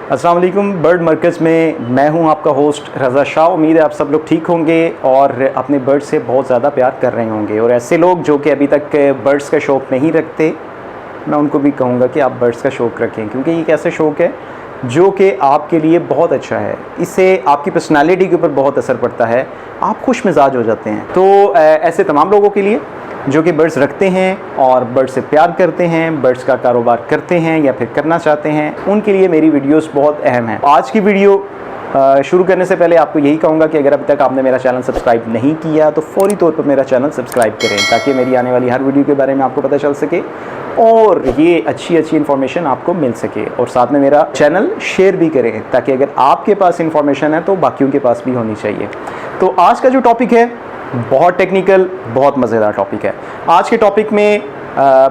अस्सलाम वालेकुम। बर्ड मरकज़ में मैं हूं आपका होस्ट रज़ा शाह। उम्मीद है आप सब लोग ठीक होंगे और अपने बर्ड से बहुत ज़्यादा प्यार कर रहे होंगे। और ऐसे लोग जो कि अभी तक बर्ड्स का शौक़ नहीं रखते, मैं उनको भी कहूँगा कि आप बर्ड्स का शौक़ रखें, क्योंकि ये एक ऐसा शौक़ है जो कि आपके लिए बहुत अच्छा है। इससे आपकी पर्सनालिटी के ऊपर बहुत असर पड़ता है, आप खुश मिजाज हो जाते हैं। तो ऐसे तमाम लोगों के लिए जो कि बर्ड्स रखते हैं और बर्ड्स से प्यार करते हैं, बर्ड्स का कारोबार करते हैं या फिर करना चाहते हैं, उनके लिए मेरी वीडियोस बहुत अहम है। आज की वीडियो शुरू करने से पहले आपको यही कहूँगा कि अगर अभी तक आपने मेरा चैनल सब्सक्राइब नहीं किया तो फौरी तौर पर मेरा चैनल सब्सक्राइब करें, ताकि मेरी आने वाली हर वीडियो के बारे में आपको पता चल सके और ये अच्छी इन्फॉर्मेशन आपको मिल सके। और साथ में मेरा चैनल शेयर भी करें, ताकि अगर आपके पास इन्फॉर्मेशन है तो बाकियों के पास भी होनी चाहिए। तो आज का जो टॉपिक है बहुत टेक्निकल, बहुत मज़ेदार टॉपिक है। आज के टॉपिक में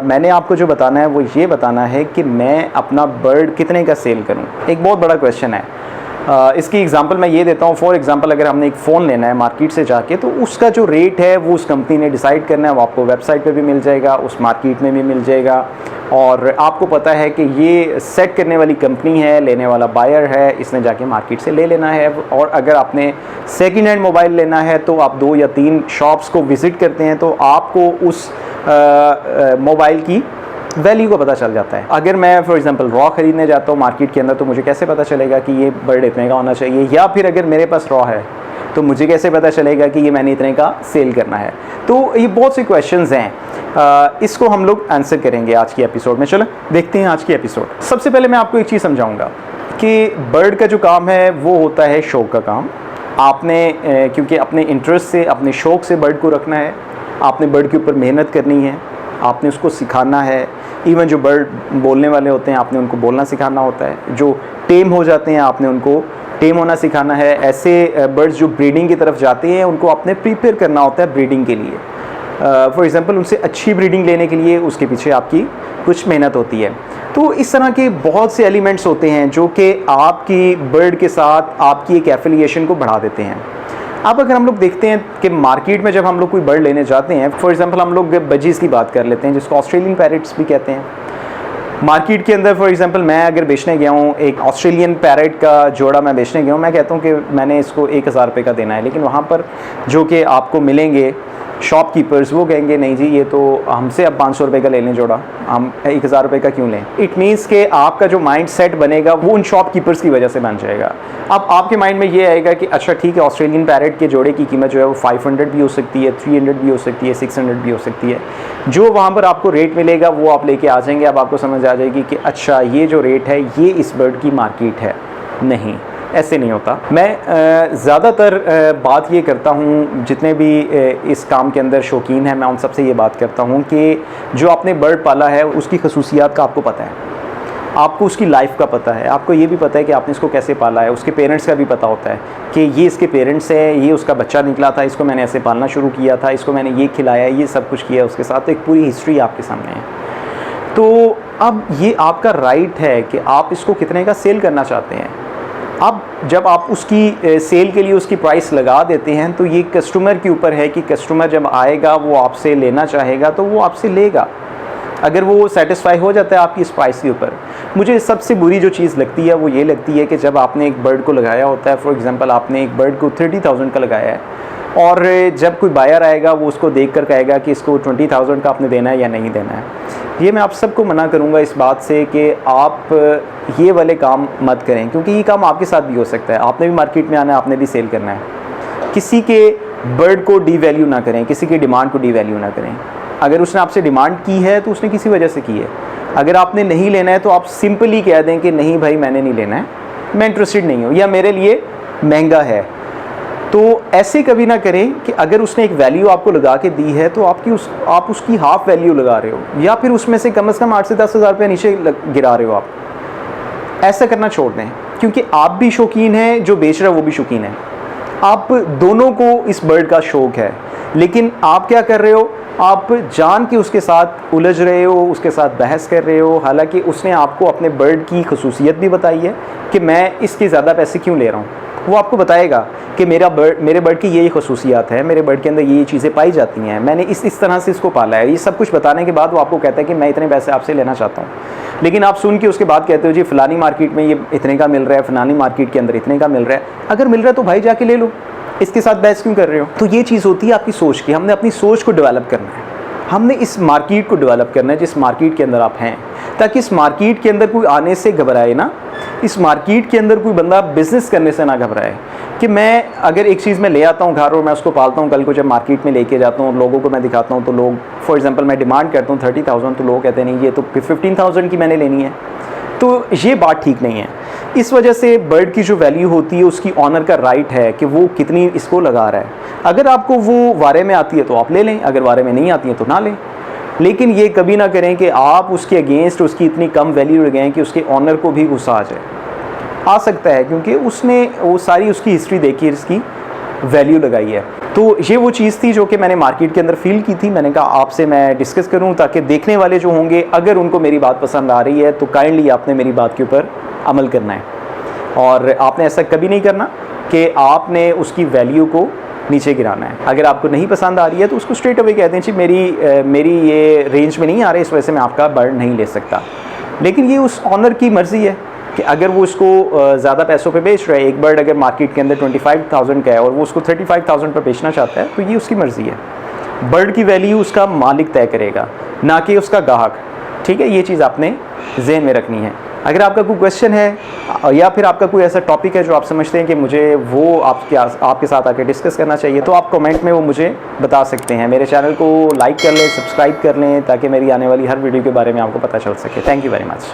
मैंने आपको जो बताना है वो ये बताना है कि मैं अपना बर्ड कितने का सेल करूं। एक बहुत बड़ा क्वेश्चन है। इसकी एग्जांपल मैं ये देता हूँ। फॉर एग्जांपल, अगर हमने एक फ़ोन लेना है मार्केट से जाके, तो उसका जो रेट है वो उस कंपनी ने डिसाइड करना है। वो आपको वेबसाइट पे भी मिल जाएगा, उस मार्केट में भी मिल जाएगा, और आपको पता है कि ये सेट करने वाली कंपनी है, लेने वाला बायर है, इसने जाके मार्केट से ले लेना है। और अगर आपने सेकेंड हैंड मोबाइल लेना है तो आप 2 या 3 शॉप्स को विज़िट करते हैं, तो आपको उस मोबाइल की वैल्यू को पता चल जाता है। अगर मैं फॉर एग्जांपल रॉ ख़रीदने जाता हूँ मार्केट के अंदर, तो मुझे कैसे पता चलेगा कि ये बर्ड इतने का होना चाहिए? या फिर अगर मेरे पास रॉ है तो मुझे कैसे पता चलेगा कि ये मैंने इतने का सेल करना है? तो ये बहुत से क्वेश्चंस हैं, इसको हम लोग आंसर करेंगे आज की एपिसोड में। चलो देखते हैं आज की एपिसोड। सबसे पहले मैं आपको एक चीज़ समझाऊंगा कि बर्ड का जो काम है वो होता है शौक़ का काम। आपने क्योंकि अपने इंटरेस्ट से, अपने शौक़ से बर्ड को रखना है, आपने बर्ड के ऊपर मेहनत करनी है, आपने उसको सिखाना है। इवन जो बर्ड बोलने वाले होते हैं, आपने उनको बोलना सिखाना होता है। जो टेम हो जाते हैं, आपने उनको टेम होना सिखाना है। ऐसे बर्ड्स जो ब्रीडिंग की तरफ जाते हैं, उनको आपने प्रिपेयर करना होता है ब्रीडिंग के लिए। फॉर एग्जांपल, उनसे अच्छी ब्रीडिंग लेने के लिए उसके पीछे आपकी कुछ मेहनत होती है। तो इस तरह के बहुत से एलिमेंट्स होते हैं जो कि आपकी बर्ड के साथ आपकी एक एफिलिएशन को बढ़ा देते हैं। अब अगर हम लोग देखते हैं कि मार्केट में जब हम लोग कोई बर्ड लेने जाते हैं, फॉर एग्जांपल हम लोग बजीज़ की बात कर लेते हैं, जिसको ऑस्ट्रेलियन पैरेट्स भी कहते हैं। मार्केट के अंदर फॉर एग्जांपल मैं अगर बेचने गया हूँ, एक ऑस्ट्रेलियन पैरेट का जोड़ा मैं बेचने गया हूँ, मैं कहता हूँ कि मैंने इसको 1000 रुपये का देना है। लेकिन वहाँ पर जो कि आपको मिलेंगे शॉपकीपर्स, वो कहेंगे नहीं जी, ये तो हमसे अब 500 रुपये का ले लें जोड़ा, हम 1000 रुपये का क्यों लें? इट मीन्स कि आपका जो माइंड सेट बनेगा वो उन शॉपकीपर्स की वजह से बन जाएगा। अब आपके माइंड में ये आएगा कि अच्छा ठीक है, ऑस्ट्रेलियन पैरेट के जोड़े की कीमत जो है वो 500 भी हो सकती है, 300 भी हो सकती है, 600 भी हो सकती है। जो वहाँ पर आपको रेट मिलेगा वो आप लेके आ जाएंगे। अब आपको समझ आ जाएगी कि अच्छा ये जो रेट है ये इस बर्ड की मार्केट है। नहीं, ऐसे नहीं होता। मैं ज़्यादातर बात ये करता हूँ, जितने भी इस काम के अंदर शौकीन हैं, मैं उन सबसे ये बात करता हूँ कि जो आपने बर्ड पाला है उसकी खसूसियात का आपको पता है, आपको उसकी लाइफ का पता है, आपको ये भी पता है कि आपने इसको कैसे पाला है। उसके पेरेंट्स का भी पता होता है कि ये इसके पेरेंट्स है, ये उसका बच्चा निकला था, इसको मैंने ऐसे पालना शुरू किया था, इसको मैंने ये खिलाया, ये सब कुछ किया उसके साथ। तो एक पूरी हिस्ट्री आपके सामने है। तो अब ये आपका राइट है कि आप इसको कितने का सेल करना चाहते हैं। अब जब आप उसकी सेल के लिए उसकी प्राइस लगा देते हैं, तो ये कस्टमर के ऊपर है कि कस्टमर जब आएगा वो आपसे लेना चाहेगा तो वो आपसे लेगा, अगर वो सेटिस्फाई हो जाता है आपकी इस प्राइस के ऊपर। मुझे सबसे बुरी जो चीज़ लगती है वो ये लगती है कि जब आपने एक बर्ड को लगाया होता है, फॉर एग्जांपल आपने एक बर्ड को 30,000 का लगाया है, और जब कोई बायर आएगा वो उसको देख कर कहेगा कि इसको 20,000 का आपने देना है या नहीं देना है। ये मैं आप सबको मना करूँगा इस बात से कि आप ये वाले काम मत करें, क्योंकि ये काम आपके साथ भी हो सकता है। आपने भी मार्केट में आना है, आपने भी सेल करना है। किसी के बर्ड को डीवैल्यू ना करें, किसी की डिमांड को डीवैल्यू ना करें। अगर उसने आपसे डिमांड की है तो उसने किसी वजह से की है। अगर आपने नहीं लेना है तो आप सिंपली कह दें कि नहीं भाई मैंने नहीं लेना है, मैं इंटरेस्टेड नहीं हूँ, या मेरे लिए महंगा है। तो ऐसे कभी ना करें कि अगर उसने एक वैल्यू आपको लगा के दी है तो आप उसकी हाफ वैल्यू लगा रहे हो, या फिर उसमें से कम 8 से 10 हज़ार रुपये नीचे गिरा रहे हो आप। ऐसा करना छोड़ दें, क्योंकि आप भी शौकीन हैं, जो बेच रहा है वो भी शौकीन है। आप दोनों को इस बर्ड का शौक़ है, लेकिन आप क्या कर रहे हो, आप जान के उसके साथ उलझ रहे हो, उसके साथ बहस कर रहे हो। हालांकि उसने आपको अपने बर्ड की खसूसियत भी बताई है कि मैं इसके ज़्यादा पैसे क्यों ले रहा हूँ। वो आपको बताएगा कि मेरे बर्ड की ये खसूसियात है, मेरे बर्ड के अंदर ये चीज़ें पाई जाती हैं, मैंने इस तरह से इसको पाला है। ये सब कुछ बताने के बाद वो आपको कहता है कि मैं इतने पैसे आपसे लेना चाहता हूँ। लेकिन आप सुन के उसके बाद कहते हो जी फ़लानी मार्केट में ये इतने का मिल रहा है, फ़लानी मार्केट के अंदर इतने का मिल रहा है। अगर मिल रहा है तो भाई जाके ले लो, इसके साथ बहस क्यों कर रहे हो? तो ये चीज़ होती है आपकी सोच की। हमने अपनी सोच को डेवलप करना है, हमने इस मार्केट को डेवलप करना है जिस मार्केट के अंदर आप हैं, ताकि इस मार्केट के अंदर कोई आने से घबराए ना, इस मार्केट के अंदर कोई बंदा बिज़नेस करने से ना घबराए कि मैं अगर एक चीज़ में ले आता हूँ घर और मैं उसको पालता हूँ, कल को जब मार्केट में लेके जाता हूँ लोगों को मैं दिखाता हूँ तो लोग, फॉर एग्जांपल मैं डिमांड करता हूँ 30,000 तो लोग कहते हैं नहीं ये तो 15,000 की मैंने लेनी है। तो ये बात ठीक नहीं है। इस वजह से बर्ड की जो वैल्यू होती है उसकी ऑनर का राइट है कि वो कितनी इसको लगा रहा है। अगर आपको वो वारे में आती है तो आप ले लें, अगर वारे में नहीं आती है तो ना लें। लेकिन ये कभी ना करें कि आप उसके अगेंस्ट उसकी इतनी कम वैल्यू लगाएं कि उसके ऑनर को भी गुस्सा आ जाए। आ सकता है क्योंकि उसने वो सारी उसकी हिस्ट्री देखी, इसकी वैल्यू लगाई है। तो ये वो चीज़ थी जो कि मैंने मार्केट के अंदर फील की थी। मैंने कहा आपसे मैं डिस्कस करूं ताकि देखने वाले जो होंगे अगर उनको मेरी बात पसंद आ रही है तो काइंडली आपने मेरी बात के ऊपर अमल करना है। और आपने ऐसा कभी नहीं करना कि आपने उसकी वैल्यू को नीचे गिराना है। अगर आपको नहीं पसंद आ रही है तो उसको स्ट्रेट अवे कहते हैं जी मेरी ये रेंज में नहीं आ रही, इस वजह से मैं आपका बर्ड नहीं ले सकता। लेकिन ये उस ऑनर की मर्ज़ी है कि अगर वो उसको ज़्यादा पैसों पे बेच रहा है, एक बर्ड अगर मार्केट के अंदर 25,000 का है और वो उसको 35,000 पर बेचना चाहता है तो ये उसकी मर्ज़ी है। बर्ड की वैल्यू उसका मालिक तय करेगा, ना कि उसका ग्राहक। ठीक है, ये चीज़ आपने जहन में रखनी है। अगर आपका कोई क्वेश्चन है या फिर आपका कोई ऐसा टॉपिक है जो आप समझते हैं कि मुझे वो आपके साथ आके डिस्कस करना चाहिए तो आप कमेंट में वो मुझे बता सकते हैं। मेरे चैनल को लाइक कर लें, सब्सक्राइब कर लें ताकि मेरी आने वाली हर वीडियो के बारे में आपको पता चल सके। Thank you very much.